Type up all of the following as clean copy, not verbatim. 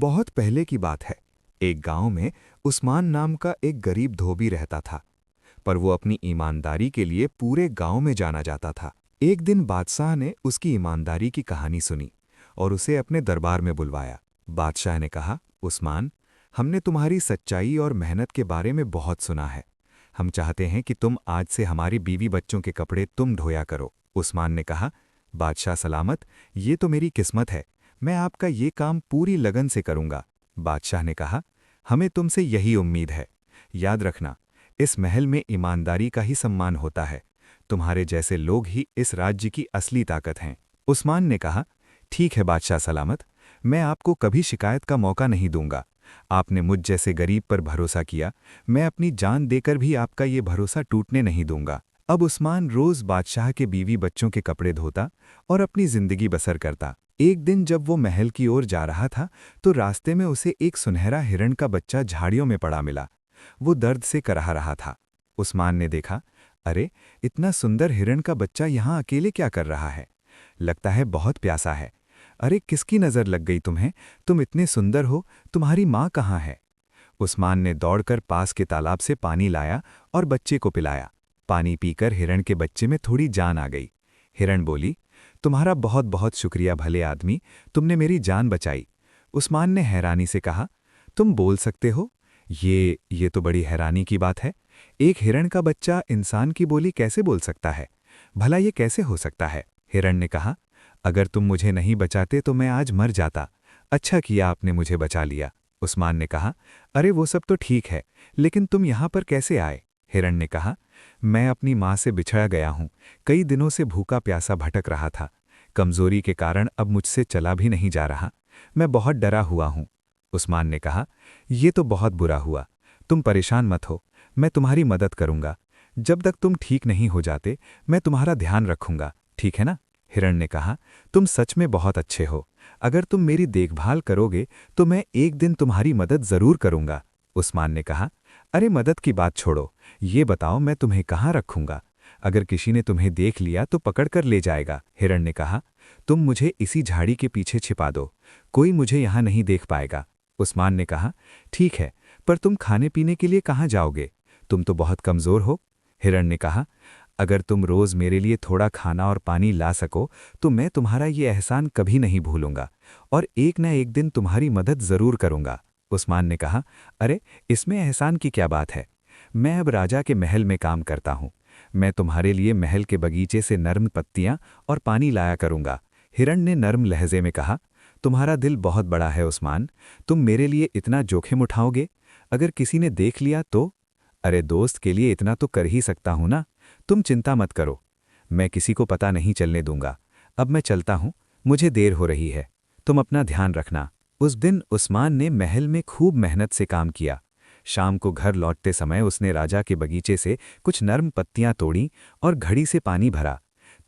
बहुत पहले की बात है। एक गांव में उस्मान नाम का एक गरीब धोबी रहता था, पर वो अपनी ईमानदारी के लिए पूरे गांव में जाना जाता था। एक दिन बादशाह ने उसकी ईमानदारी की कहानी सुनी और उसे अपने दरबार में बुलवाया। बादशाह ने कहा, उस्मान, हमने तुम्हारी सच्चाई और मेहनत के बारे में बहुत सुना है। हम चाहते हैं कि तुम आज से हमारी बीवी बच्चों के कपड़े तुम धोया करो। उस्मान ने कहा, बादशाह सलामत, ये तो मेरी किस्मत है। मैं आपका ये काम पूरी लगन से करूंगा। बादशाह ने कहा, हमें तुमसे यही उम्मीद है। याद रखना, इस महल में ईमानदारी का ही सम्मान होता है। तुम्हारे जैसे लोग ही इस राज्य की असली ताकत हैं। उस्मान ने कहा, ठीक है बादशाह सलामत, मैं आपको कभी शिकायत का मौका नहीं दूंगा। आपने मुझ जैसे गरीब पर भरोसा किया, मैं अपनी जान देकर भी आपका ये भरोसा टूटने नहीं दूंगा। अब उस्मान रोज बादशाह के बीवी बच्चों के कपड़े धोता और अपनी जिंदगी बसर करता। एक दिन जब वो महल की ओर जा रहा था तो रास्ते में उसे एक सुनहरा हिरण का बच्चा झाड़ियों में पड़ा मिला। वो दर्द से कराह रहा था। उस्मान ने देखा, अरे, इतना सुंदर हिरण का बच्चा यहाँ अकेले क्या कर रहा है? लगता है बहुत प्यासा है। अरे, किसकी नज़र लग गई तुम्हें? तुम इतने सुंदर हो, तुम्हारी माँ कहाँ है? उस्मान ने दौड़कर पास के तालाब से पानी लाया और बच्चे को पिलाया। पानी पीकर हिरण के बच्चे में थोड़ी जान आ गई। हिरण बोली, तुम्हारा बहुत बहुत शुक्रिया भले आदमी, तुमने मेरी जान बचाई। उस्मान ने हैरानी से कहा, तुम बोल सकते हो? ये तो बड़ी हैरानी की बात है। एक हिरण का बच्चा इंसान की बोली कैसे बोल सकता है? भला ये कैसे हो सकता है? हिरण ने कहा, अगर तुम मुझे नहीं बचाते तो मैं आज मर जाता। अच्छा किया आपने मुझे बचा लिया। उस्मान ने कहा, अरे वो सब तो ठीक है, लेकिन तुम यहाँ पर कैसे आए? हिरण ने कहा, मैं अपनी माँ से बिछड़ा गया हूँ। कई दिनों से भूखा प्यासा भटक रहा था। कमजोरी के कारण अब मुझसे चला भी नहीं जा रहा। मैं बहुत डरा हुआ हूँ। उस्मान ने कहा, ये तो बहुत बुरा हुआ। तुम परेशान मत हो, मैं तुम्हारी मदद करूंगा। जब तक तुम ठीक नहीं हो जाते मैं तुम्हारा ध्यान रखूंगा, ठीक है ना? हिरण ने कहा, तुम सच में बहुत अच्छे हो। अगर तुम मेरी देखभाल करोगे तो मैं एक दिन तुम्हारी मदद जरूर करूंगा। उस्मान ने कहा, अरे मदद की बात छोड़ो, ये बताओ मैं तुम्हें कहाँ रखूंगा? अगर किसी ने तुम्हें देख लिया तो पकड़कर ले जाएगा। हिरण ने कहा, तुम मुझे इसी झाड़ी के पीछे छिपा दो, कोई मुझे यहाँ नहीं देख पाएगा। उस्मान ने कहा, ठीक है, पर तुम खाने पीने के लिए कहाँ जाओगे? तुम तो बहुत कमज़ोर हो। हिरण ने कहा, अगर तुम रोज़ मेरे लिए थोड़ा खाना और पानी ला सको तो मैं तुम्हारा ये एहसान कभी नहीं भूलूंगा और एक न एक दिन तुम्हारी मदद ज़रूर करूंगा। उस्मान ने कहा, अरे, इसमें एहसान की क्या बात है? मैं अब राजा के महल में काम करता हूँ। मैं तुम्हारे लिए महल के बगीचे से नर्म पत्तियाँ और पानी लाया करूंगा। हिरण ने नर्म लहजे में कहा, तुम्हारा दिल बहुत बड़ा है उस्मान, तुम मेरे लिए इतना जोखिम उठाओगे? अगर किसी ने देख लिया तो? अरे दोस्त के लिए इतना तो कर ही सकता हूं ना। तुम चिंता मत करो, मैं किसी को पता नहीं चलने दूंगा। अब मैं चलता हूं, मुझे देर हो रही है। तुम अपना ध्यान रखना। उस दिन उस्मान ने महल में खूब मेहनत से काम किया। शाम को घर लौटते समय उसने राजा के बगीचे से कुछ नर्म पत्तियां तोड़ी और घड़ी से पानी भरा।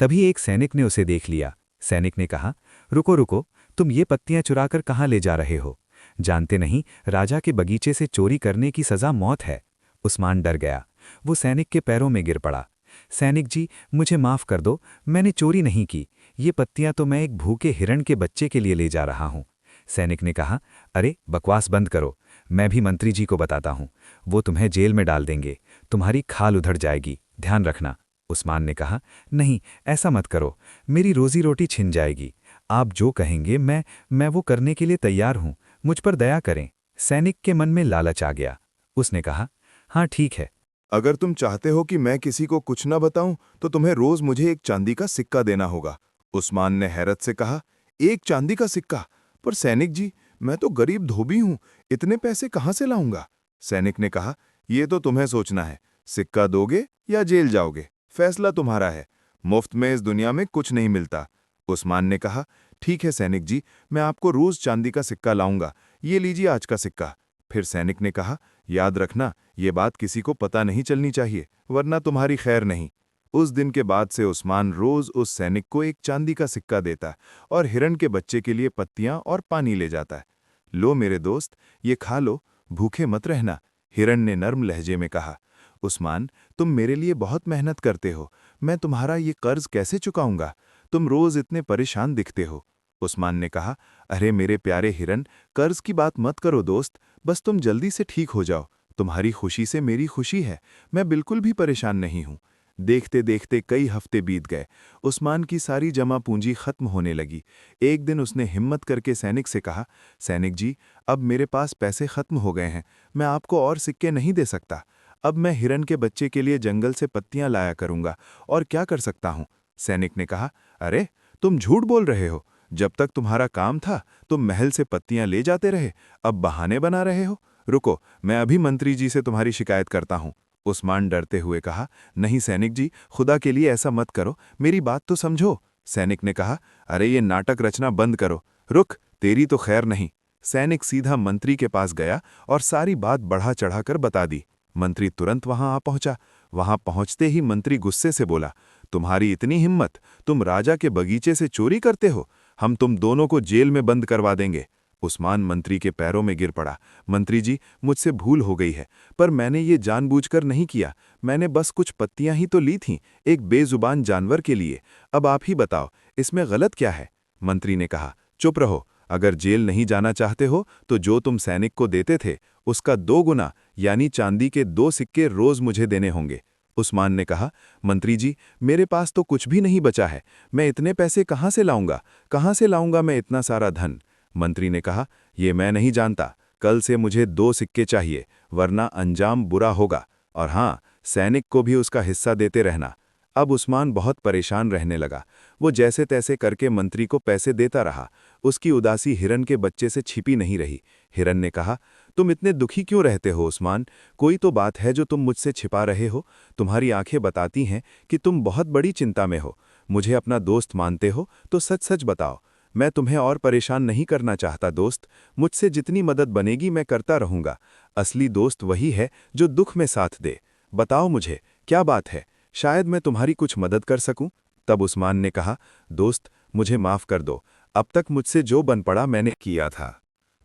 तभी एक सैनिक ने उसे देख लिया। सैनिक ने कहा, रुको रुको, तुम ये पत्तियां चुराकर कहाँ ले जा रहे हो? जानते नहीं राजा के बगीचे से चोरी करने की सज़ा मौत है। उस्मान डर गया। वो सैनिक के पैरों में गिर पड़ा। सैनिक जी, मुझे माफ़ कर दो, मैंने चोरी नहीं की। ये पत्तियां तो मैं एक भूखे हिरण के बच्चे के लिए ले जा रहा हूँ। सैनिक ने कहा, अरे बकवास बंद करो, मैं भी मंत्री जी को बताता हूँ, वो तुम्हें जेल में डाल देंगे, तुम्हारी खाल उधड़ जाएगी, ध्यान रखना। उस्मान ने कहा, नहीं, ऐसा मत करो, मेरी रोजी रोटी छिन जाएगी। आप जो कहेंगे मैं वो करने के लिए तैयार हूँ, मुझ पर दया करें। सैनिक के मन में लालच आ गया। उसने कहा, हाँ ठीक है। अगर तुम चाहते हो कि मैं किसी को कुछ न बताऊं तो तुम्हें रोज मुझे एक चांदी का सिक्का देना होगा। उस्मान ने हैरत से कहा, एक चांदी का सिक्का? पर सैनिक जी, मैं तो गरीब धोबी हूं, इतने पैसे कहां से लाऊंगा? सैनिक ने कहा, ये तो तुम्हें सोचना है, सिक्का दोगे या जेल जाओगे, फैसला तुम्हारा है। मुफ्त में इस दुनिया में कुछ नहीं मिलता। उस्मान ने कहा, ठीक है सैनिक जी, मैं आपको रोज चांदी का सिक्का लाऊंगा, ये लीजिए आज का सिक्का। फिर सैनिक ने कहा, याद रखना, ये बात किसी को पता नहीं चलनी चाहिए, वरना तुम्हारी खैर नहीं। उस दिन के बाद से उस्मान रोज उस सैनिक को एक चांदी का सिक्का देता और हिरण के बच्चे के लिए पत्तियां और पानी ले जाता है। लो मेरे दोस्त, ये खा लो, भूखे मत रहना, हिरण ने नर्म लहजे में कहा। उस्मान, तुम मेरे लिए बहुत मेहनत करते हो, मैं तुम्हारा ये कर्ज कैसे चुकाऊंगा? तुम रोज इतने परेशान दिखते हो। उस्मान ने कहा, अरे मेरे प्यारे हिरन, कर्ज की बात मत करो दोस्त, बस तुम जल्दी से ठीक हो जाओ। तुम्हारी खुशी से मेरी खुशी है, मैं बिल्कुल भी परेशान नहीं हूं। देखते देखते कई हफ्ते बीत गए। उस्मान की सारी जमा पूंजी खत्म होने लगी। एक दिन उसने हिम्मत करके सैनिक से कहा, सैनिक जी, अब मेरे पास पैसे खत्म हो गए हैं, मैं आपको और सिक्के नहीं दे सकता। अब मैं हिरन के बच्चे के लिए जंगल से पत्तियां लाया करूंगा, और क्या कर सकता हूं? सैनिक ने कहा, अरे तुम झूठ बोल रहे हो। जब तक तुम्हारा काम था तुम महल से पत्तियां ले जाते रहे, अब बहाने बना रहे हो। रुको, मैं अभी मंत्री जी से तुम्हारी शिकायत करता हूं। उस्मान डरते हुए कहा, नहीं सैनिक जी, खुदा के लिए ऐसा मत करो, मेरी बात तो समझो। सैनिक ने कहा, अरे ये नाटक रचना बंद करो। रुक, तेरी तो खैर नहीं। सैनिक सीधा मंत्री के पास गया और सारी बात बढ़ा चढ़ाकर बता दी। मंत्री तुरंत वहां आ पहुंचा। वहां पहुंचते ही मंत्री गुस्से से बोला, तुम्हारी इतनी हिम्मत, तुम राजा के बगीचे से चोरी करते हो? हम तुम दोनों को जेल में बंद करवा देंगे। उस्मान मंत्री के पैरों में गिर पड़ा। मंत्री जी, मुझसे भूल हो गई है, पर मैंने ये जानबूझकर नहीं किया। मैंने बस कुछ पत्तियां ही तो ली थीं, एक बेजुबान जानवर के लिए। अब आप ही बताओ, इसमें गलत क्या है? मंत्री ने कहा, चुप रहो। अगर जेल नहीं जाना चाहते हो तो जो तुम सैनिक को देते थे उसका 2 गुना, यानी चांदी के 2 सिक्के रोज मुझे देने होंगे। उस्मान ने कहा, मंत्री जी, मेरे पास तो कुछ भी नहीं बचा है, मैं इतने पैसे कहाँ से लाऊंगा? कहाँ से लाऊंगा मैं इतना सारा धन? मंत्री ने कहा, ये मैं नहीं जानता, कल से मुझे 2 सिक्के चाहिए, वरना अंजाम बुरा होगा। और हाँ, सैनिक को भी उसका हिस्सा देते रहना। अब उस्मान बहुत परेशान रहने लगा। वो जैसे तैसे करके मंत्री को पैसे देता रहा। उसकी उदासी हिरन के बच्चे से छिपी नहीं रही। हिरन ने कहा, तुम इतने दुखी क्यों रहते हो उस्मान? कोई तो बात है जो तुम मुझसे छिपा रहे हो। तुम्हारी आंखें बताती हैं कि तुम बहुत बड़ी चिंता में हो। मुझे अपना दोस्त मानते हो तो सच सच बताओ। मैं तुम्हें और परेशान नहीं करना चाहता दोस्त। मुझसे जितनी मदद बनेगी मैं करता रहूंगा। असली दोस्त वही है जो दुख में साथ दे। बताओ मुझे, क्या बात है? शायद मैं तुम्हारी कुछ मदद कर सकूं। तब उस्मान ने कहा, दोस्त, मुझे माफ कर दो। अब तक मुझसे जो बन पड़ा मैंने किया था,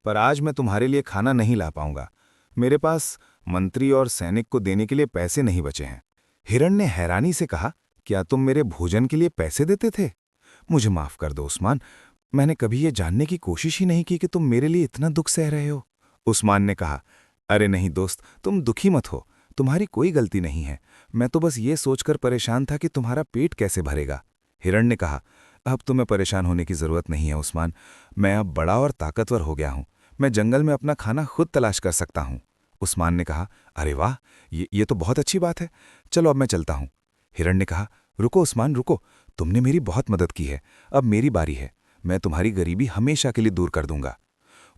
पर आज मैं तुम्हारे लिए खाना नहीं ला पाऊंगा। मेरे पास मंत्री और सैनिक को देने के लिए पैसे नहीं बचे हैं। हिरण ने हैरानी से कहा, क्या तुम मेरे भोजन के लिए पैसे देते थे? मुझे माफ कर दो उस्मान, मैंने कभी ये जानने की कोशिश ही नहीं की कि तुम मेरे लिए इतना दुख सह रहे हो। उस्मान ने कहा, अरे नहीं दोस्त, तुम दुखी मत हो, तुम्हारी कोई गलती नहीं है। मैं तो बस ये सोचकर परेशान था कि तुम्हारा पेट कैसे भरेगा। हिरण ने कहा, अब तुम्हें परेशान होने की जरूरत नहीं है उस्मान, मैं अब बड़ा और ताकतवर हो गया हूं। मैं जंगल में अपना खाना खुद तलाश कर सकता हूं। उस्मान ने कहा, अरे वाह, ये तो बहुत अच्छी बात है। चलो अब मैं चलता हूं। हिरण ने कहा, रुको उस्मान रुको, तुमने मेरी बहुत मदद की है, अब मेरी बारी है। मैं तुम्हारी गरीबी हमेशा के लिए दूर कर दूंगा।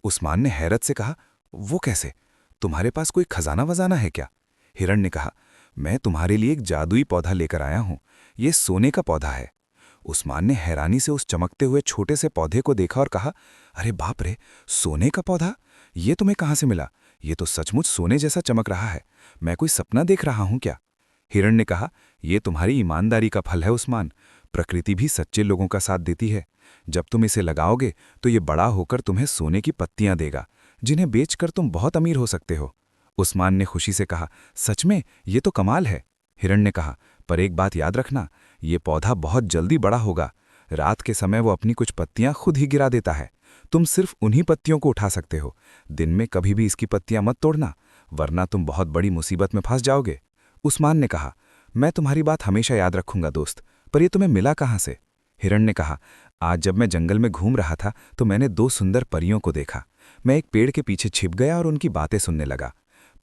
उस्मान ने हैरत से कहा, वो कैसे? तुम्हारे पास कोई खजाना वजाना है क्या? हिरण ने कहा, मैं तुम्हारे लिए एक जादुई पौधा लेकर आया हूं, ये सोने का पौधा है। उस्मान ने हैरानी से उस चमकते हुए छोटे से पौधे को देखा और कहा, अरे बाप रे, सोने का पौधा? ये तुम्हें कहाँ से मिला? ये तो सचमुच सोने जैसा चमक रहा है। मैं कोई सपना देख रहा हूं क्या? हिरण ने कहा, यह तुम्हारी ईमानदारी का फल है उस्मान। प्रकृति भी सच्चे लोगों का साथ देती है। जब तुम इसे लगाओगे तो ये बड़ा होकर तुम्हें सोने की पत्तियां देगा, जिन्हें बेचकर तुम बहुत अमीर हो सकते हो। उस्मान ने खुशी से कहा, सच में ये तो कमाल है। हिरण ने कहा, पर एक बात याद रखना, ये पौधा बहुत जल्दी बड़ा होगा। रात के समय वो अपनी कुछ पत्तियां खुद ही गिरा देता है। तुम सिर्फ उन्हीं पत्तियों को उठा सकते हो। दिन में कभी भी इसकी पत्तियां मत तोड़ना, वरना तुम बहुत बड़ी मुसीबत में फंस जाओगे। उस्मान ने कहा, मैं तुम्हारी बात हमेशा याद रखूंगा दोस्त, पर यह तुम्हें मिला कहाँ से? हिरण ने कहा, आज जब मैं जंगल में घूम रहा था तो मैंने 2 सुंदर परियों को देखा। मैं एक पेड़ के पीछे छिप गया और उनकी बातें सुनने लगा।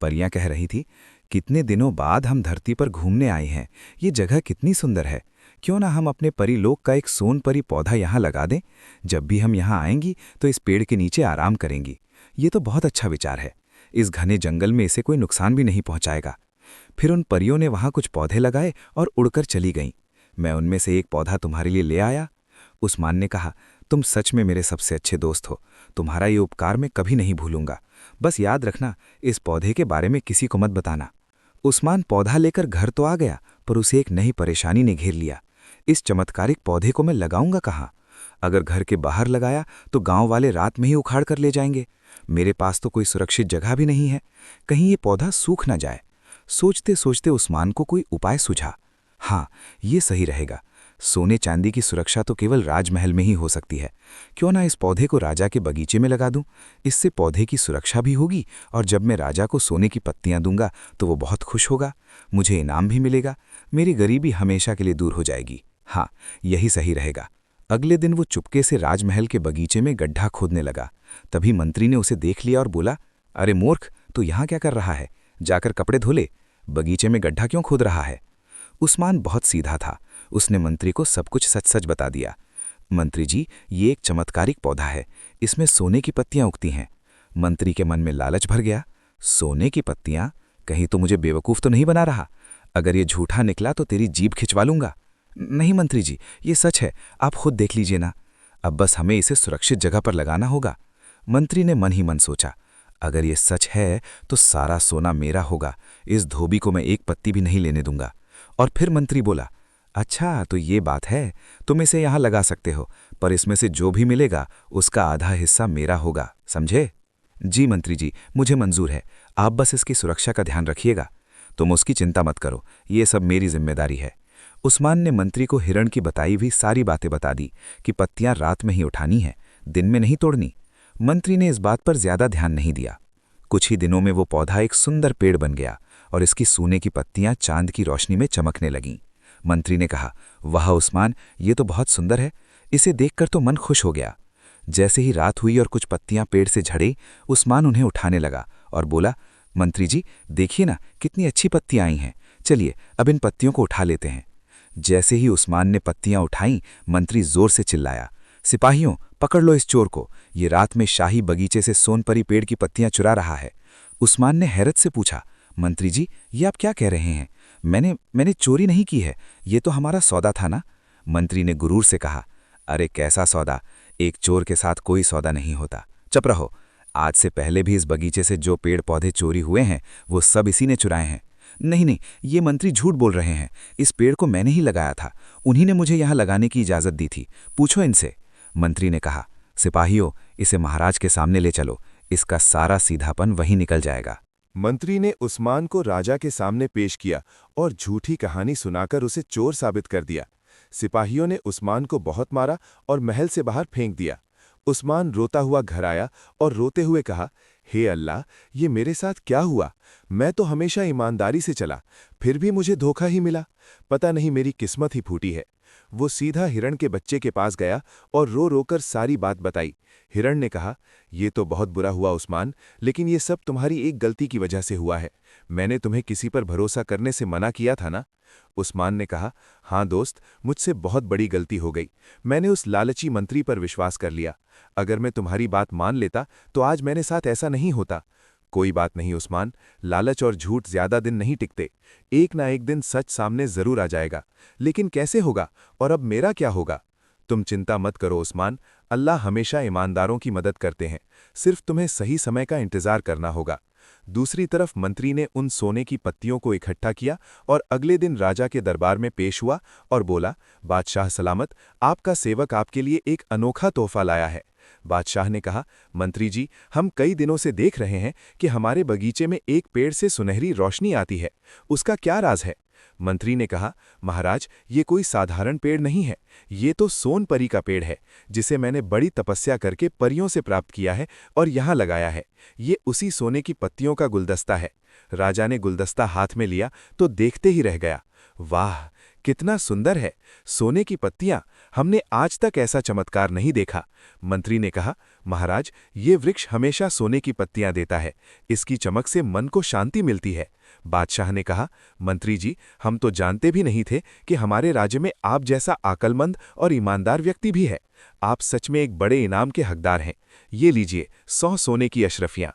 परियां कह रही थी, कितने दिनों बाद हम धरती पर घूमने आए हैं, ये जगह कितनी सुंदर है। क्यों ना हम अपने परीलोक का एक सोन परी पौधा यहाँ लगा दें। जब भी हम यहाँ आएंगी तो इस पेड़ के नीचे आराम करेंगी। ये तो बहुत अच्छा विचार है। इस घने जंगल में इसे कोई नुकसान भी नहीं पहुंचाएगा। फिर उन परियों ने वहां कुछ पौधे लगाए और उड़कर चली गईं। मैं उनमें से एक पौधा तुम्हारे लिए ले आया। उस्मान ने कहा, तुम सच में मेरे सबसे अच्छे दोस्त हो। तुम्हारा ये उपकार मैं कभी नहीं भूलूंगा। बस याद रखना, इस पौधे के बारे में किसी को मत बताना। उस्मान पौधा लेकर घर तो आ गया, पर उसे एक नई परेशानी ने घेर लिया। इस चमत्कारिक पौधे को मैं लगाऊंगा कहाँ? अगर घर के बाहर लगाया तो गांव वाले रात में ही उखाड़ कर ले जाएंगे। मेरे पास तो कोई सुरक्षित जगह भी नहीं है, कहीं ये पौधा सूख न जाए। सोचते सोचते उस्मान को कोई उपाय सूझा। हाँ, ये सही रहेगा। सोने चांदी की सुरक्षा तो केवल राजमहल में ही हो सकती है। क्यों ना इस पौधे को राजा के बगीचे में लगा दूं? इससे पौधे की सुरक्षा भी होगी और जब मैं राजा को सोने की पत्तियां दूंगा तो वो बहुत खुश होगा, मुझे इनाम भी मिलेगा, मेरी गरीबी हमेशा के लिए दूर हो जाएगी। हाँ, यही सही रहेगा। अगले दिन वो चुपके से राजमहल के बगीचे में गड्ढा खोदने लगा। तभी मंत्री ने उसे देख लिया और बोला, अरे मूर्ख, तू यहाँ क्या कर रहा है? जाकर कपड़े धो ले, बगीचे में गड्ढा क्यों खोद रहा है? उस्मान बहुत सीधा था, उसने मंत्री को सब कुछ सच सच बता दिया। मंत्री जी, ये एक चमत्कारिक पौधा है, इसमें सोने की पत्तियां उगती हैं। मंत्री के मन में लालच भर गया। सोने की पत्तियां? कहीं तो मुझे बेवकूफ़ तो नहीं बना रहा? अगर ये झूठा निकला तो तेरी जीभ खिंचवा लूंगा। नहीं मंत्री जी, ये सच है, आप खुद देख लीजिए ना। अब बस हमें इसे सुरक्षित जगह पर लगाना होगा। मंत्री ने मन ही मन सोचा, अगर ये सच है तो सारा सोना मेरा होगा, इस धोबी को मैं एक पत्ती भी नहीं लेने दूंगा। और फिर मंत्री बोला, अच्छा तो ये बात है, तुम इसे यहाँ लगा सकते हो, पर इसमें से जो भी मिलेगा उसका आधा हिस्सा मेरा होगा, समझे? जी मंत्री जी, मुझे मंजूर है, आप बस इसकी सुरक्षा का ध्यान रखिएगा। तुम उसकी चिंता मत करो, ये सब मेरी जिम्मेदारी है। उस्मान ने मंत्री को हिरण की बताई हुई सारी बातें बता दी कि पत्तियां रात में ही उठानी हैं, दिन में नहीं तोड़नी। मंत्री ने इस बात पर ज्यादा ध्यान नहीं दिया। कुछ ही दिनों में वो पौधा एक सुंदर पेड़ बन गया और इसकी सोने की पत्तियां चांद की रोशनी में चमकने लगीं। मंत्री ने कहा, वाह उस्मान, ये तो बहुत सुंदर है, इसे देखकर तो मन खुश हो गया। जैसे ही रात हुई और कुछ पत्तियां पेड़ से झड़ी, उस्मान उन्हें उठाने लगा और बोला, मंत्री जी देखिए ना, कितनी अच्छी पत्तियां आई हैं, चलिए अब इन पत्तियों को उठा लेते हैं। जैसे ही उस्मान ने पत्तियां उठाईं, मंत्री जोर से चिल्लाया, सिपाहियों पकड़ लो इस चोर को, ये रात में शाही बगीचे से सोनपरी पेड़ की पत्तियां चुरा रहा है। उस्मान ने हैरत से पूछा, मंत्री जी ये आप क्या कह रहे हैं? मैंने चोरी नहीं की है, ये तो हमारा सौदा था ना। मंत्री ने गुरूर से कहा, अरे कैसा सौदा, एक चोर के साथ कोई सौदा नहीं होता, चुप रहो। आज से पहले भी इस बगीचे से जो पेड़ पौधे चोरी हुए हैं वो सब इसी ने चुराए हैं। नहीं, ये मंत्री झूठ बोल रहे हैं, इस पेड़ को मैंने ही लगाया था, उन्हीं ने मुझे यहाँ लगाने की इजाज़त दी थी, पूछो इनसे। मंत्री ने कहा, सिपाहियों इसे महाराज के सामने ले चलो, इसका सारा सीधापन वहीं निकल जाएगा। मंत्री ने उस्मान को राजा के सामने पेश किया और झूठी कहानी सुनाकर उसे चोर साबित कर दिया। सिपाहियों ने उस्मान को बहुत मारा और महल से बाहर फेंक दिया। उस्मान रोता हुआ घर आया और रोते हुए कहा, हे अल्लाह, ये मेरे साथ क्या हुआ? मैं तो हमेशा ईमानदारी से चला, फिर भी मुझे धोखा ही मिला। पता नहीं मेरी किस्मत ही फूटी है। वो सीधा हिरण के बच्चे के पास गया और रो रोकर सारी बात बताई। हिरण ने कहा, ये तो बहुत बुरा हुआ उस्मान, लेकिन ये सब तुम्हारी एक गलती की वजह से हुआ है। मैंने तुम्हें किसी पर भरोसा करने से मना किया था ना? उस्मान ने कहा, हाँ दोस्त, मुझसे बहुत बड़ी गलती हो गई। मैंने उस लालची मंत्री पर विश्वास कर लिया। अगर मैं तुम्हारी बात मान लेता तो आज मेरे साथ ऐसा नहीं होता। कोई बात नहीं उस्मान, लालच और झूठ ज्यादा दिन नहीं टिकते। एक ना एक दिन सच सामने जरूर आ जाएगा। लेकिन कैसे होगा, और अब मेरा क्या होगा? तुम चिंता मत करो उस्मान, अल्लाह हमेशा ईमानदारों की मदद करते हैं। सिर्फ तुम्हें सही समय का इंतजार करना होगा। दूसरी तरफ मंत्री ने उन सोने की पत्तियों को इकट्ठा किया और अगले दिन राजा के दरबार में पेश हुआ और बोला, बादशाह सलामत, आपका सेवक आपके लिए एक अनोखा तोहफा लाया है। बादशाह ने कहा, मंत्री जी, हम कई दिनों से देख रहे हैं कि हमारे बगीचे में एक पेड़ से सुनहरी रोशनी आती है, उसका क्या राज है? मंत्री ने कहा, महाराज, ये कोई साधारण पेड़ नहीं है, ये तो सोनपरी का पेड़ है, जिसे मैंने बड़ी तपस्या करके परियों से प्राप्त किया है और यहाँ लगाया है। ये उसी सोने की पत्तियों का गुलदस्ता है। राजा ने गुलदस्ता हाथ में लिया तो देखते ही रह गया। वाह, कितना सुंदर है, सोने की पत्तियां, हमने आज तक ऐसा चमत्कार नहीं देखा। मंत्री ने कहा, महाराज, ये वृक्ष हमेशा सोने की पत्तियां देता है, इसकी चमक से मन को शांति मिलती है। बादशाह ने कहा, मंत्री जी, हम तो जानते भी नहीं थे कि हमारे राज्य में आप जैसा अक्लमंद और ईमानदार व्यक्ति भी है। आप सच में एक बड़े इनाम के हकदार हैं। ये लीजिए 100 सोने की अशरफियां।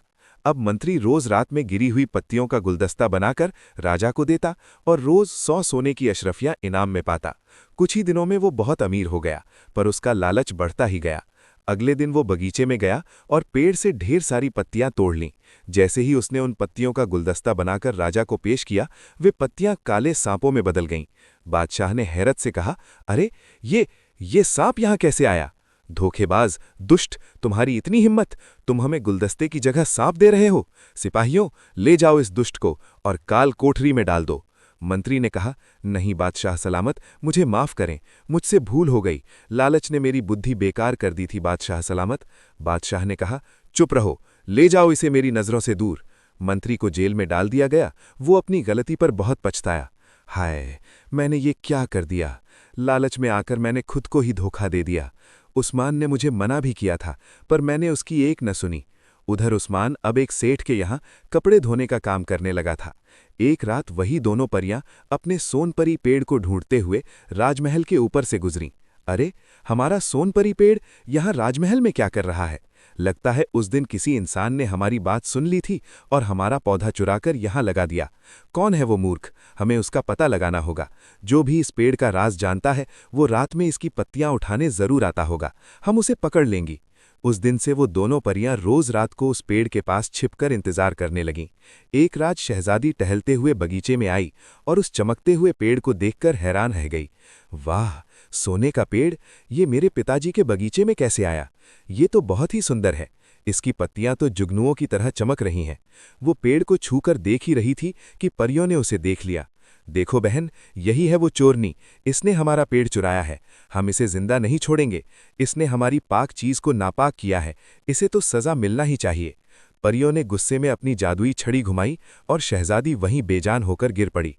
अब मंत्री रोज रात में गिरी हुई पत्तियों का गुलदस्ता बनाकर राजा को देता और रोज 100 सोने की अशरफियां इनाम में पाता। कुछ ही दिनों में वो बहुत अमीर हो गया, पर उसका लालच बढ़ता ही गया। अगले दिन वो बगीचे में गया और पेड़ से ढेर सारी पत्तियां तोड़ लीं। जैसे ही उसने उन पत्तियों का गुलदस्ता बनाकर राजा को पेश किया, वे पत्तियां काले सांपों में बदल गईं। बादशाह ने हैरत से कहा, अरे ये सांप यहां कैसे आया? धोखेबाज, दुष्ट, तुम्हारी इतनी हिम्मत, तुम हमें गुलदस्ते की जगह सांप दे रहे हो? सिपाहियों, ले जाओ इस दुष्ट को और काल कोठरी में डाल दो। मंत्री ने कहा, नहीं बादशाह सलामत, मुझे माफ करें, मुझसे भूल हो गई, लालच ने मेरी बुद्धि बेकार कर दी थी बादशाह सलामत। बादशाह ने कहा, चुप रहो, ले जाओ इसे मेरी नज़रों से दूर। मंत्री को जेल में डाल दिया गया। वो अपनी गलती पर बहुत पछताया। हाय, मैंने ये क्या कर दिया, लालच में आकर मैंने खुद को ही धोखा दे दिया। उस्मान ने मुझे मना भी किया था, पर मैंने उसकी एक न सुनी। उधर उस्मान अब एक सेठ के यहाँ कपड़े धोने का काम करने लगा था। एक रात वही दोनों परियां अपने सोनपरी पेड़ को ढूंढते हुए राजमहल के ऊपर से गुजरीं। अरे, हमारा सोनपरी पेड़ यहाँ राजमहल में क्या कर रहा है? लगता है उस दिन किसी इंसान ने हमारी बात सुन ली थी और हमारा पौधा चुराकर यहाँ लगा दिया। कौन है वो मूर्ख? हमें उसका पता लगाना होगा। जो भी इस पेड़ का राज जानता है वो रात में इसकी पत्तियां उठाने जरूर आता होगा। हम उसे पकड़ लेंगी। उस दिन से वो दोनों परियां रोज रात को उस पेड़ के पास छिपकर इंतजार करने लगीं। एक रात शहजादी टहलते हुए बगीचे में आई और उस चमकते हुए पेड़ को देखकर हैरान रह गई। वाह, सोने का पेड़, ये मेरे पिताजी के बगीचे में कैसे आया? ये तो बहुत ही सुंदर है। इसकी पत्तियां तो जुगनुओं की तरह चमक रही हैं। वो पेड़ को छूकर देख ही रही थी कि परियों ने उसे देख लिया। देखो बहन, यही है वो चोरनी। इसने हमारा पेड़ चुराया है। हम इसे जिंदा नहीं छोड़ेंगे। इसने हमारी पाक चीज को नापाक किया है। इसे तो सजा मिलना ही चाहिए। परियों ने गुस्से में अपनी जादुई छड़ी घुमाई और शहजादी वहीं बेजान होकर गिर पड़ी।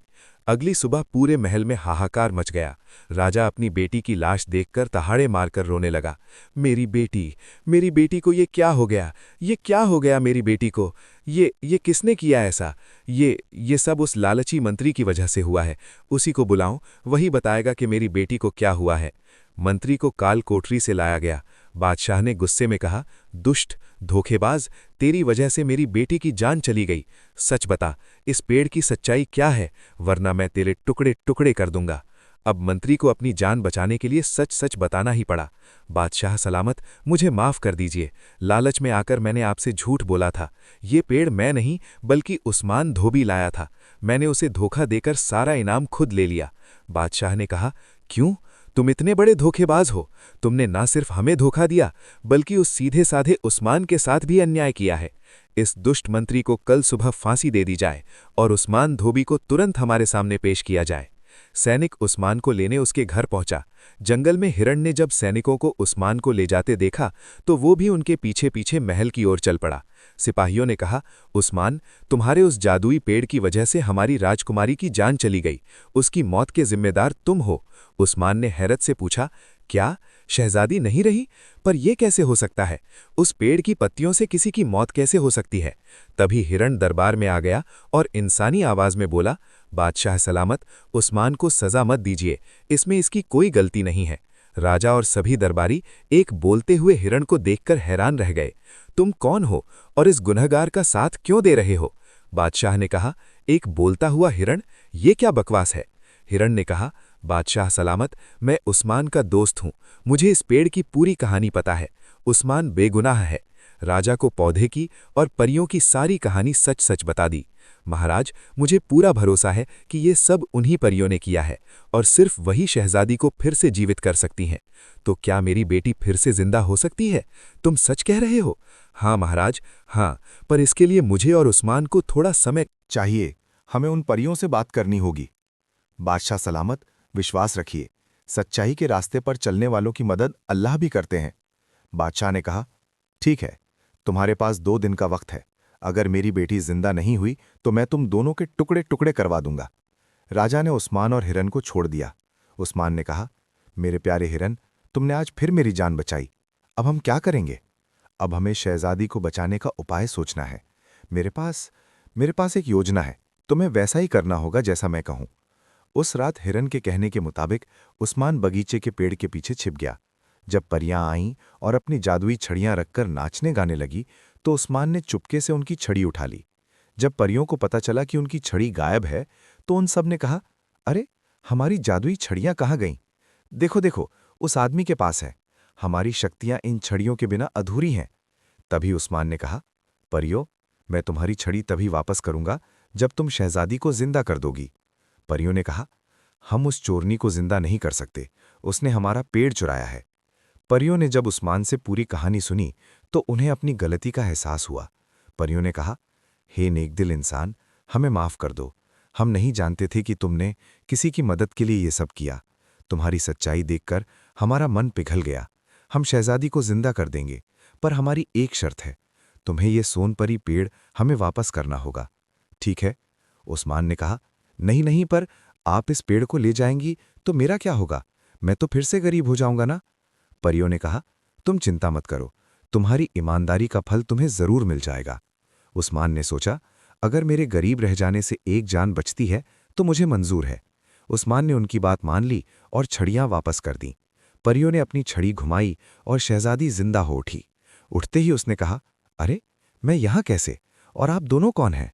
अगली सुबह पूरे महल में हाहाकार मच गया। राजा अपनी बेटी की लाश देखकर तहाड़े मारकर रोने लगा। मेरी बेटी को ये क्या हो गया? ये क्या हो गया मेरी बेटी को? ये किसने किया ऐसा? ये सब उस लालची मंत्री की वजह से हुआ है। उसी को बुलाऊं, वही बताएगा कि मेरी बेटी को क्या हुआ है। मंत्री को काल कोठरी से लाया गया। बादशाह ने गुस्से में कहा, दुष्ट, धोखेबाज, तेरी वजह से मेरी बेटी की जान चली गई। सच बता, इस पेड़ की सच्चाई क्या है, वरना मैं तेरे टुकड़े टुकड़े कर दूंगा। अब मंत्री को अपनी जान बचाने के लिए सच सच बताना ही पड़ा। बादशाह सलामत, मुझे माफ कर दीजिए। लालच में आकर मैंने आपसे झूठ बोला था। ये पेड़ मैं नहीं बल्कि उस्मान धोबी लाया था। मैंने उसे धोखा देकर सारा इनाम खुद ले लिया। बादशाह ने कहा, क्यों? तुम इतने बड़े धोखेबाज हो। तुमने ना सिर्फ हमें धोखा दिया बल्कि उस सीधे साधे उस्मान के साथ भी अन्याय किया है। इस दुष्ट मंत्री को कल सुबह फांसी दे दी जाए और उस्मान धोबी को तुरंत हमारे सामने पेश किया जाए। सैनिक उस्मान को लेने उसके घर पहुंचा। जंगल में हिरण ने जब सैनिकों को उस्मान को ले जाते देखा तो वो भी उनके पीछे पीछे महल की ओर चल पड़ा। सिपाहियों ने कहा, उस्मान, तुम्हारे उस जादुई पेड़ की वजह से हमारी राजकुमारी की जान चली गई। उसकी मौत के जिम्मेदार तुम हो। उस्मान ने हैरत से पूछा, क्या शहजादी नहीं रही? पर यह कैसे हो सकता है? उस पेड़ की पत्तियों से किसी की मौत कैसे हो सकती है? तभी हिरण दरबार में आ गया और इंसानी आवाज में बोला, बादशाह सलामत, उस्मान को सजा मत दीजिए। इसमें इसकी कोई गलती नहीं है। राजा और सभी दरबारी एक बोलते हुए हिरण को देखकर हैरान रह गए। तुम कौन हो और इस गुनहगार का साथ क्यों दे रहे हो? बादशाह ने कहा, एक बोलता हुआ हिरण? ये क्या बकवास है? हिरण ने कहा, बादशाह सलामत, मैं उस्मान का दोस्त हूं। मुझे इस पेड़ की पूरी कहानी पता है। उस्मान बेगुनाह है। राजा को पौधे की और परियों की सारी कहानी सच सच बता दी। महाराज, मुझे पूरा भरोसा है कि ये सब उन्हीं परियों ने किया है और सिर्फ वही शहजादी को फिर से जीवित कर सकती हैं। तो क्या मेरी बेटी फिर से जिंदा हो सकती है? तुम सच कह रहे हो? हाँ महाराज, हाँ, पर इसके लिए मुझे और उस्मान को थोड़ा समय चाहिए। हमें उन परियों से बात करनी होगी। बादशाह सलामत, विश्वास रखिए, सच्चाई के रास्ते पर चलने वालों की मदद अल्लाह भी करते हैं। बादशाह ने कहा, ठीक है, तुम्हारे पास 2 दिन का वक्त है। अगर मेरी बेटी जिंदा नहीं हुई तो मैं तुम दोनों के टुकड़े टुकड़े करवा दूंगा। राजा ने उस्मान और हिरन को छोड़ दिया। उस्मान ने कहा, मेरे प्यारे हिरन, तुमने आज फिर मेरी जान बचाई। अब हम क्या करेंगे? अब हमें शहजादी को बचाने का उपाय सोचना है। मेरे पास एक योजना है। तुम्हें वैसा ही करना होगा जैसा मैं कहूं। उस रात हिरन के कहने के मुताबिक उस्मान बगीचे के पेड़ के पीछे छिप गया। जब परियां आईं और अपनी जादुई छड़ियां रखकर नाचने गाने लगी तो उस्मान ने चुपके से उनकी छड़ी उठा ली। जब परियों को पता चला कि उनकी छड़ी गायब है तो उन सब ने कहा, अरे, हमारी जादुई छड़ियां कहाँ गईं? देखो देखो, उस आदमी के पास है। हमारी शक्तियां इन छड़ियों के बिना अधूरी हैं। तभी उस्मान ने कहा, परियों, मैं तुम्हारी छड़ी तभी वापस करूंगा जब तुम शहजादी को जिंदा कर दोगी। परियों ने कहा, हम उस चोरनी को जिंदा नहीं कर सकते। उसने हमारा पेड़ चुराया है। परियों ने जब उस्मान से पूरी कहानी सुनी तो उन्हें अपनी गलती का एहसास हुआ। परियों ने कहा, हे नेकदिल इंसान, हमें माफ कर दो। हम नहीं जानते थे कि तुमने किसी की मदद के लिए ये सब किया। तुम्हारी सच्चाई देखकर हमारा मन पिघल गया। हम शहजादी को जिंदा कर देंगे, पर हमारी एक शर्त है, तुम्हें ये सोनपरी पेड़ हमें वापस करना होगा। ठीक है, उस्मान ने कहा। नहीं नहीं, पर आप इस पेड़ को ले जाएंगी तो मेरा क्या होगा? मैं तो फिर से गरीब हो जाऊंगा ना। परियों ने कहा, तुम चिंता मत करो, तुम्हारी ईमानदारी का फल तुम्हें जरूर मिल जाएगा। उस्मान ने सोचा, अगर मेरे गरीब रह जाने से एक जान बचती है तो मुझे मंजूर है। उस्मान ने उनकी बात मान ली और छड़ियां वापस कर दीं। परियों ने अपनी छड़ी घुमाई और शहजादी जिंदा हो उठी। उठते ही उसने कहा, अरे मैं यहां कैसे, और आप दोनों कौन हैं?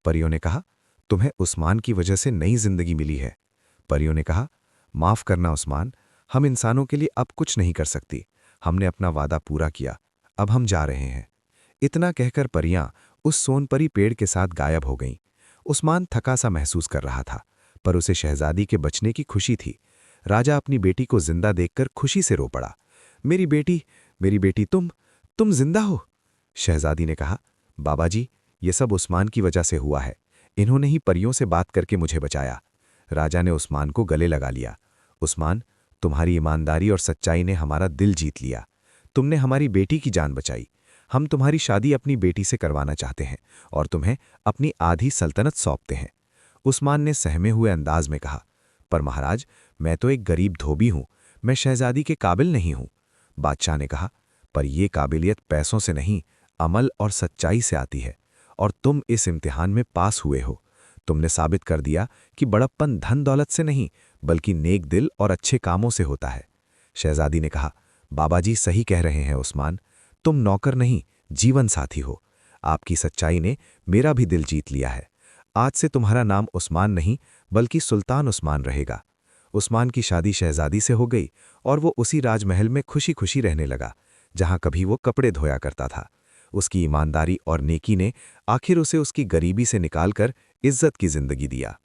परियों ने कहा, तुम्हें उस्मान की वजह से नई जिंदगी मिली है। परियों ने कहा, माफ करना उस्मान, हम इंसानों के लिए अब कुछ नहीं कर सकती। हमने अपना वादा पूरा किया, अब हम जा रहे हैं। इतना कहकर परियां उस सोनपरी पेड़ के साथ गायब हो गईं। उस्मान थका सा महसूस कर रहा था, पर उसे शहजादी के बचने की खुशी थी। राजा अपनी बेटी को जिंदा देखकर खुशी से रो पड़ा। मेरी बेटी, तुम जिंदा हो? शहजादी ने कहा, बाबा जी, ये सब उस्मान की वजह से हुआ है। इन्होंने ही परियों से बात करके मुझे बचाया। राजा ने उस्मान को गले लगा लिया। उस्मान, तुम्हारी ईमानदारी और सच्चाई ने हमारा दिल जीत लिया। तुमने हमारी बेटी की जान बचाई। हम तुम्हारी शादी अपनी बेटी से करवाना चाहते हैं और तुम्हें अपनी आधी सल्तनत सौंपते हैं। उस्मान ने सहमे हुए अंदाज में कहा, पर महाराज, मैं तो एक गरीब धोबी हूं, मैं शहजादी के काबिल नहीं हूं। बादशाह ने कहा, पर यह काबिलियत पैसों से नहीं, अमल और सच्चाई से आती है, और तुम इस इम्तिहान में पास हुए हो। तुमने साबित कर दिया कि बड़प्पन धन दौलत से नहीं, बल्कि नेक दिल और अच्छे कामों से होता है। शहजादी ने कहा, बाबा जी सही कह रहे हैं उस्मान, तुम नौकर नहीं, जीवन साथी हो। आपकी सच्चाई ने मेरा भी दिल जीत लिया है। आज से तुम्हारा नाम उस्मान नहीं, बल्कि सुल्तान उस्मान रहेगा। उस्मान की शादी शहजादी से हो गई और वो उसी राजमहल में खुशी खुशी रहने लगा, जहां कभी वो कपड़े धोया करता था। उसकी ईमानदारी और नेकी ने आखिर उसे उसकी गरीबी से निकालकर इज्जत की जिंदगी दिया।